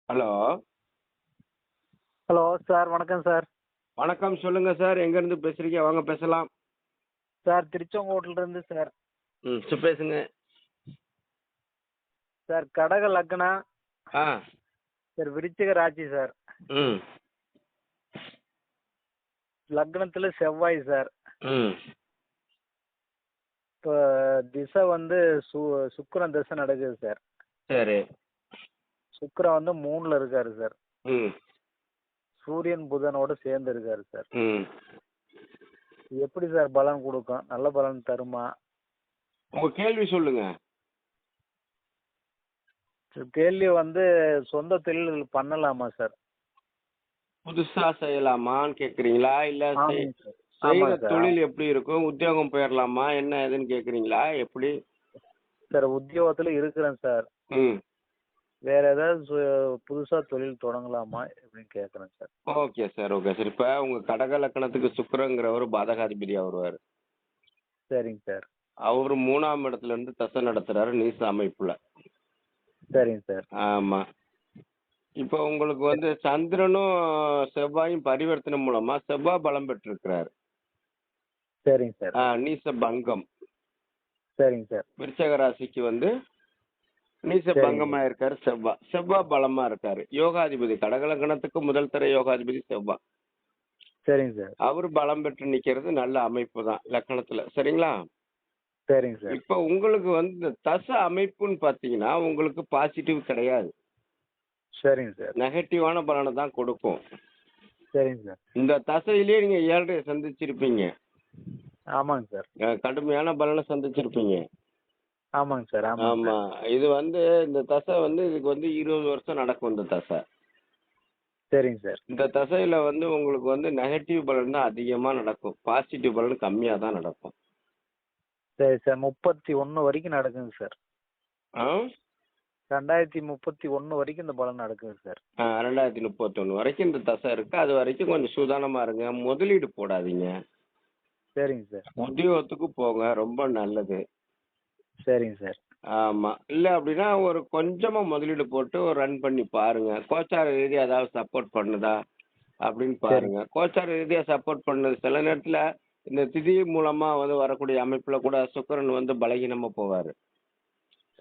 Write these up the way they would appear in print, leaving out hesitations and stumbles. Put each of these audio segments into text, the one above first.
Hello. Hello sir, வணக்கம் sir. வணக்கம். சொல்லுங்க சார். எங்க இருந்து பேசுறீங்க? வாங்க பேசலாம். சார் திருச்செங்கோட்டுல இருந்து சார். பேசுங்க. சார் கடக லக்னா ஆ. சார், விருச்சிக ராசி சார். ம். லக்னத்துல செவ்வாய் சார். ம். இப்போ திசை வந்து சுக்கிரன் திசை நடக்குது சார். சரி. சுக்கிரன் வந்து 3ல இருக்காரு சார். ம். சூரியன் புதனோட சேர்ந்து இருக்காரு சார். ம். இது எப்படி சார் பலன் கொடுக்கும்? நல்ல பலன் தருமா? உங்க கேள்வி சொல்லுங்க. கேள்வி வந்து சொந்த தொழில் பண்ணலாமா சார்? புதுசா செய்யலாமான்னு கேக்குறீங்களா? இல்ல ஆமாங்க சார். செய்யற ஆமாங்க சார். தொழில் எப்படி இருக்கும்? உத்தியோகம் போயிடலாமா? என்ன ஏதுன்னு கேக்குறீங்களா? எப்படி? சார் உத்தியோகத்துல இருக்கிறேன் சார். ம். வேற ஏதாவது புதுசா தொழில் தொடங்கலாமா அப்படின்னு கேட்குறேன் sir. Okay sir. Okay sir. இப்ப உங்க கடக லக்கணத்துக்கு சுக்கிரங்கிறவர் பாதகாதிபதியா வருவார். சரிங்க சார். அவரு 3ஆம் இடத்துல இருந்து தசை நடத்துறாரு நீச அமைப்புல. சரிங்க சார். ஆமா. இப்போ உங்களுக்கு வந்து சந்திரனும் செவ்வாயும் பரிவர்த்தனை மூலமா செவ்வாய் பலம் பெற்றிருக்கிறார். சரிங்க சார். நீச பங்கம். சரிங்க சார். விருச்சக ராசிக்கு வந்து நீச சரிங்க. பங்கமா இருக்காரு செவ்வாய். செவ்வாய் பலமா இருக்காரு. யோகாதிபதி கடகலக்கணத்துக்கு முதல் தர யோகாதிபதி செவ்வாய். சரிங்க சார். அவரு பலம் பெற்று நிக்கிறது நல்ல அமைப்பு தான் லக்கணத்துல. சரிங்களா? சரிங்க சார். இப்போ உங்களுக்கு வந்து இந்த தசை அமைப்புன்னு பாத்தீங்கன்னா உங்களுக்கு பாசிட்டிவ் கிடையாது. சரிங்க சார். நெகட்டிவான பலனை தான் கொடுக்கும். சரிங்க சார். இந்த தசையிலேயே நீங்க 7 சந்திச்சிருப்பீங்க. ஆமாங்க சார். கடுமையான பலனை சந்திச்சிருப்பீங்க. ஆமாங்க சார். ஆமாங்க ஆமா. சார். இது வந்து இந்த தசை வந்து இதுக்கு வந்து 20 வருஷம் நடக்கும் இந்த தசை. சரிங்க சார். இந்த தசையில வந்து உங்களுக்கு வந்து நெகட்டிவ் பலன் தான் அதிகமா நடக்கும். பாசிட்டிவ் பலன் கம்மியா தான் நடக்கும். சரி சார். 31 வரைக்கும் நடக்குங்க சார். ஆ? 2031 வரைக்கும் இந்த பலன் நடக்குது சார். 2031 வரைக்கும் இந்த தசை இருக்கு. அது வரைக்கும் கொஞ்சம் சூதானமா இருங்க. முதலீடு போடாதீங்க. சரிங்க சார். உத்தியோகத்துக்கு போங்க. ரொம்ப நல்லது. சரிங்க சார். ஆமா. இல்ல அப்படின்னா ஒரு கொஞ்சமா முதலீடு போட்டு ஒரு ரன் பண்ணி பாருங்க. கோச்சார ரீதியா ஏதாவது சப்போர்ட் பண்ணுதா அப்படின்னு பாருங்க. கோச்சார ரீதியா சப்போர்ட் பண்ணுது. சில நேரத்துல இந்த திதி மூலமா வந்து வரக்கூடிய அமைப்புல கூட சுக்கிரன் வந்து பலகீனமா போவாரு.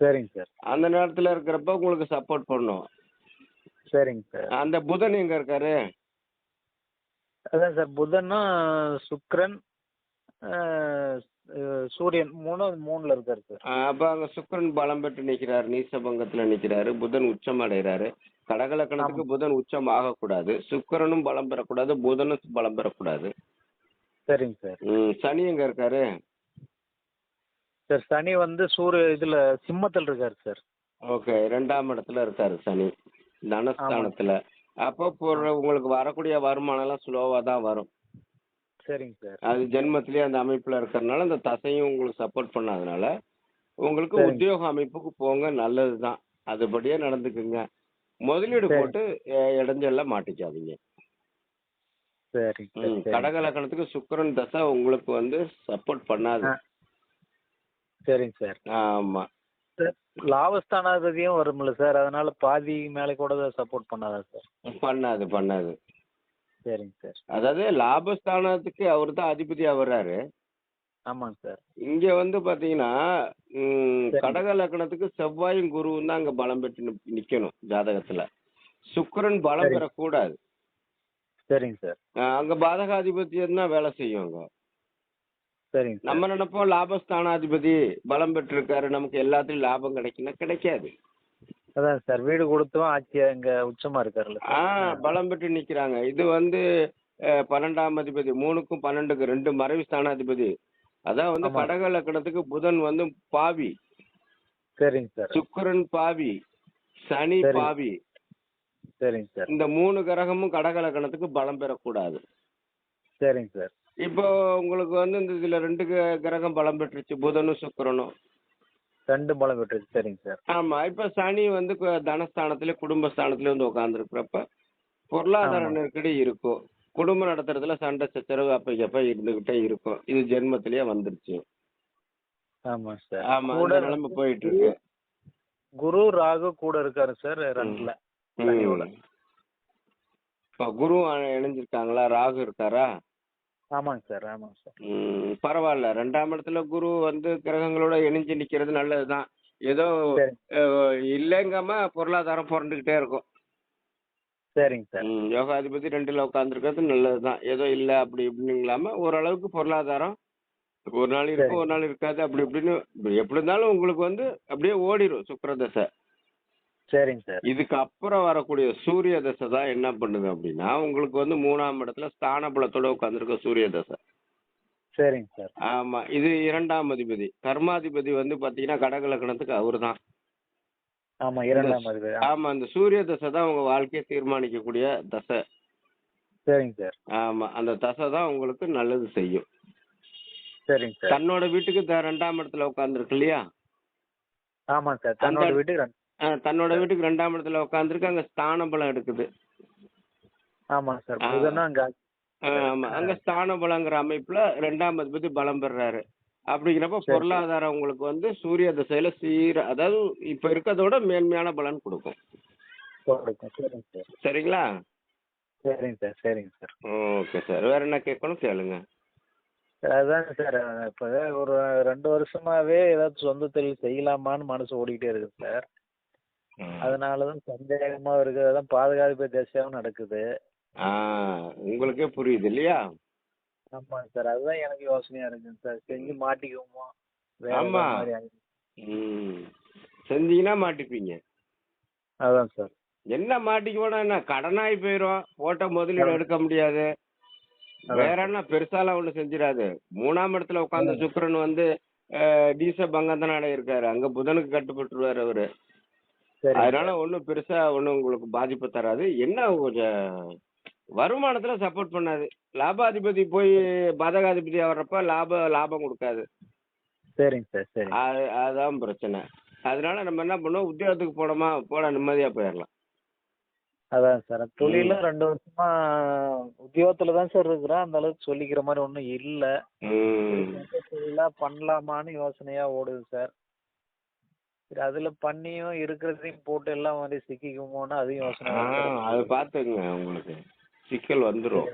சரிங்க சார். அந்த நேரத்துல இருக்கிறப்ப உங்களுக்கு சப்போர்ட் பண்ணும். சரிங்க சார். அந்த புதன் எங்க இருக்காரு? அதான் சார், புதனும் சுக்கிரன் சூரியன் 3ல இருக்காரு சார். அப்ப அங்க சுக்கிரன் பலம் பெற்று நிக்கிறாரு. நீசபங்கத்துல நிக்கிறாரு. புதன் உச்சம் அடைகிறாரு. கடகலக்கணத்துக்கு புதன் உச்சம் ஆகக்கூடாது. சுக்கிரனும் பலம் பெறக்கூடாது. புதனும் பலம் பெறக்கூடாது. சரிங்க சார். சனி எங்க இருக்காரு? சார் சனி வந்து இதுல சிம்மத்தில் இருக்காரு சார். ஓகே. 2ஆம் இடத்துல இருக்காரு சனி. தனஸ்தானத்துல. அப்போ உங்களுக்கு வரக்கூடிய வருமானம் எல்லாம் ஸ்லோவா தான் வரும். சரிங்க சார். அது ஜென்மத்திலேயே அந்த அமைப்புல இருக்கிறதுனால அந்த தசையும் உங்களுக்கு சப்போர்ட் பண்ணாதனால உங்களுக்கு சரிங்க. உத்தியோக அமைப்புக்கு போங்க. நல்லதுதான். அதுபடியே நடந்துக்குங்க. முதலீடு சரி. போட்டு இடைஞ்சல்ல மாட்டிக்காதீங்க. சரிங்க சார். சரிங்க கடக சார். லக்கணத்துக்கு சுக்கிரன் தசை உங்களுக்கு வந்து சப்போர்ட் பண்ணாது. சரிங்க சார். ஆமா. சார் லாபஸ்தானாதிபதியும் வரும்ல சார், அதனால பாதி மேலே கூட சப்போர்ட் பண்ணாதா சார்? பண்ணாது. சரிங்க சார். அதாவது லாபஸ்தானத்துக்கு அவர் தான் அதிபதியா வர்றாரு. ஆமாங்க சார். இங்க வந்து பாத்தீங்கன்னா சரிங்க. கடக லக்கணத்துக்கு செவ்வாயும் குருவும் தான் அங்க பலம் பெற்று நிக்கணும் ஜாதகத்துல. சுக்கிரன் பலம் சரிங்க. பெறக்கூடாது. சரிங்க சார். அங்க பாதகாதிபத்தியம் தான் வேலை செய்யும் அங்க. சரிங்க சார். நம்ம நினைப்போம் லாபஸ்தானாதிபதி பலம் பெற்றிருக்காரு, நமக்கு எல்லாத்துலயும் லாபம் கிடைக்குன்னா கிடைக்காது. அதான் சார், வீடு கொடுத்தும் ஆட்சி இங்க உச்சமா இருக்காருல்ல சார். பலம் பெற்று நிக்கிறாங்க. இது வந்து 12ஆம் அதிபதி 3க்கும் 12க்கு 2 மறைவு ஸ்தானாதிபதி. அதான் வந்து ஆமா. கடக லக்கணத்துக்கு புதன் வந்து பாவி, சரிங்க சார். சுக்கிரன் பாவி, சனி சரி. பாவி. சரிங்க சார். இந்த 3 கிரகமும் கடக லக்கணத்துக்கு பலம் பெறக்கூடாது. சரிங்க சார். இப்போ உங்களுக்கு வந்து இந்த இதுல 2 கிரகம் பலம் பெற்றுச்சு, புதனும் சுக்கிரனும். 2 பலம் பெற்றுச்சு. சரிங்க சார். ஆமா. இப்ப சனி வந்து தனஸ்தானத்திலே குடும்பஸ்தானத்திலே வந்து உட்கார்ந்துருக்கிறப்ப பொருளாதார ஆமா. நெருக்கடி இருக்கும். குடும்பம் நடத்துறதுல சண்டை சச்சரவு அப்பைக்கப்ப இருந்துகிட்டே இருக்கும். இது ஜென்மத்திலேயே வந்துருச்சு. ஆமா சார். ஆமா. கூட இந்த நிலைமை போயிட்டு இருக்கு. குரு ராகு கூட இருக்காரு சார் ம் 2ல சனியோட. ம் இப்போ குரு இணைஞ்சிருக்காங்களா? ராகு இருக்காரா? ஆமாங்க சார், ஆமாங்க சார். பரவாயில்ல. 2ஆம் இடத்துல குரு வந்து கிரகங்களோட இணைஞ்சு நிக்கிறது நல்லதுதான். ஏதோ சரிங்க இல்லைங்காம பொருளாதாரம் புரண்டுகிட்டே இருக்கும். சரிங்க சார். யோகாதிபதி 2ல உட்காந்துருக்கிறது நல்லதுதான். ஏதோ இல்ல அப்படி இப்படின்னு இல்லாம ஓரளவுக்கு பொருளாதாரம் ஒரு நாள் இருக்கும், சரிங்க ஒரு நாள் இருக்காது. அப்படி இப்படின்னு எப்படி இருந்தாலும் உங்களுக்கு வந்து அப்படியே ஓடிரும் சுக்கிர தசை. சரிங்க சார். இதுக்கு அப்புறம் வரக்கூடிய சூரிய தசை தான் என்ன பண்ணுது அப்படின்னா, உங்களுக்கு வந்து 3ஆம் இடத்துல ஸ்தான பலத்தோட உட்காந்துருக்க சூரிய தசை. சரிங்க சார். ஆமா. இது 2ஆம் அதிபதி. கர்மாதிபதி வந்து பாத்தீங்கன்னா கடக லக்னத்துக்கு அவர்தான். ஆமா இந்த 2ஆம் அதிபதி. ஆமா. இந்த சூரிய தசை தான் உங்க வாழ்க்கையை தீர்மானிக்கக்கூடிய தசை. சரிங்க சார். ஆமா. அந்த தசை தான் உங்களுக்கு நல்லது செய்யும். சரிங்க சார். தன்னோட வீட்டுக்கு 2ஆம் இடத்துல உட்காந்துருக்கு இல்லையா? ஆமாங்க சார். அந்த தன்னோட வீட்டுக்கு தன்னோட வீட்டுக்கு 2ஆம் இடத்துல உட்காந்துருக்கு. அங்க ஸ்தான பலம் எடுக்குது. ஆமாங்க சார். ஆ. புதனும் அங்க ஆமா. அங்க ஸ்தான பலங்கிற அமைப்புல 2ஆம் அதிபதி பலம் பெறாரு. அப்படிங்கிறப்ப சரி. பொருளாதாரம் உங்களுக்கு வந்து சூரிய திசையில அதாவது இப்ப இருக்கிறத விட மேன்மையான பலன் கொடுக்கும். கொடுக்கும். சரிங்க சார். சரிங்களா? சரிங்க சார். சரிங்க சார். Okay sir. வேற என்ன கேட்கணும் கேளுங்க. அதாங்க சார் இப்போ ஒரு 2 வருஷமாவே ஏதாச்சும் சொந்த தொழில் செய்யலாமான்னு மனசு ஓடிக்கிட்டே இருக்குது சார். அதனால தான் சந்தேகமா இருக்குது. அதான் பாதுகாப்பு திசையாவும் நடக்குது. ஆ உங்களுக்கே புரியுது இல்லையா? ஆமாங்க சார். அதுதான் எனக்கு யோசனையா இருக்குங்க சார். செஞ்சு மாட்டிக்குவோமோ வேற ஆமா. ஏதாவது மாதிரி ஆகுது. ம். செஞ்சீங்கன்னா மாட்டிப்பீங்க. அதான் சார். என்ன மாட்டிக்குவோனா என்ன கடனாகி போயிடும். போட்ட முதலீடு எடுக்க முடியாது. வேற என்ன பெருசாலாம் ஒண்ணும் செஞ்சிடாது. 3ஆம் இடத்துல உட்கார்ந்த சுக்கிரன் வந்து நீச பங்கந்தன அடையிருக்காரு. அங்க புதனுக்கு கட்டுப்பட்டுருவாரு அவரு. சரி. அதனால ஒண்ணும் பெருசா ஒண்ணும் உங்களுக்கு பாதிப்பு தராது. என்ன கொஞ்சம் வருமானத்துல சப்போர்ட் பண்ணாது. லாபாதிபதி போய் பாதகாதிபதி வர்றப்ப லாபம் கொடுக்காது. சரிங்க சார். சரி. அதான் பிரச்சனை. அதனால நம்ம என்ன பண்ணுவோம், உத்தியோகத்துக்கு போனோமா போட நிம்மதியா போயிடலாம். அதான் சார். தொழிலும் 2 வருஷமா உத்தியோகத்துல தான் சார் இருக்கிறேன். அந்த அளவுக்கு சொல்லிக்கிற மாதிரி ஒன்றும் இல்லை. ம். சொந்த தொழிலா பண்ணலாமான்னு யோசனையா ஓடுது சார். சரி அதுல பண்ணியும் இருக்கிறதையும் போட்டு எல்லாம் வந்து சிக்கிக்குமோன்னு அதையும் யோசனை வருது. அது பாத்துங்க உங்களுக்கு சிக்கல் வந்துரும்.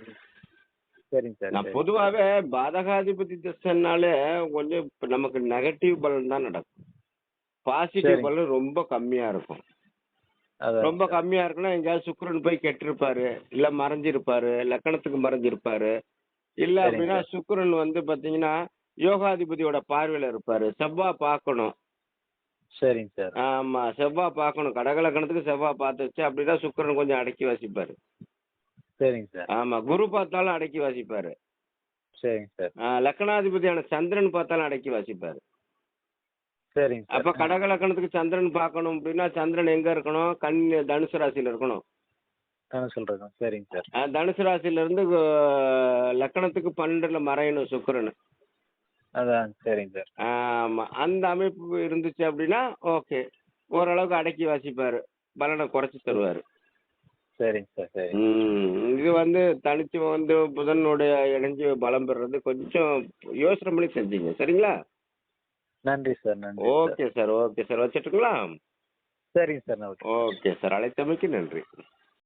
சரிங்க சார். நான் சரி. பொதுவாவே பாதகாதிபதி திசைனாலே கொஞ்சம் இப்ப நமக்கு நெகட்டிவ் பலன் தான் நடக்கும். பாசிட்டிவ் சரிங்க. பலன் ரொம்ப கம்மியா இருக்கும். அதான் ரொம்ப கம்மியா இருக்குன்னா எங்கேயாவது சுக்கிரன் போய் கெட்டிருப்பாரு, இல்ல மறைஞ்சிருப்பாரு, லக்கணத்துக்கு மறைஞ்சிருப்பாரு. இல்ல சரிங்க அப்படின்னா சார். சுக்கிரன் வந்து பாத்தீங்கன்னா யோகாதிபதியோட பார்வையில இருப்பாரு. செவ்வாய் பார்க்கணும். சரிங்க சார். ஆமா. செவ்வாய் பார்க்கணும். கடக லக்கணத்துக்கு செவ்வாய் பார்த்துச்சு அப்படின்னா சுக்கிரன் கொஞ்சம் அடக்கி வாசிப்பாரு. சரிங்க சார். ஆமா. குரு பார்த்தாலும் அடக்கி வாசிப்பாரு. சரிங்க சார். லக்கணாதிபதியான சந்திரன் பார்த்தாலும் அடக்கி வாசிப்பாரு. சரிங்க அப்ப சார். கடக லக்கணத்துக்கு சந்திரன் பார்க்கணும் அப்படின்னா சந்திரன் எங்க இருக்கணும்? தனுசு ராசியில இருக்கணும். சொல்றேன். சரிங்க சார். தனுசு ராசியில இருந்து லக்கணத்துக்கு 12ல மறையணும் சுக்கிரன். அதான் சரிங்க சார். ஆமா. அந்த அமைப்பு இருந்துச்சு அப்படின்னா ஓகே. ஓரளவுக்கு அடக்கி வாசிப்பாரு. பலனை குறைச்சு தருவாரு. சரிங்க சார். சரி. இது வந்து தனிச்சு வந்து புதனுடைய இணைஞ்சு பலம் பெறுறது கொஞ்சம் யோசனை பண்ணி செஞ்சீங்க. சரிங்களா? நன்றி சார். நன்றி sir. Okay sir. Okay sir. வச்சுட்டுங்களா? சரிங்க சார். நான் ஓகே சார். அழைத்தமைக்கு நன்றி.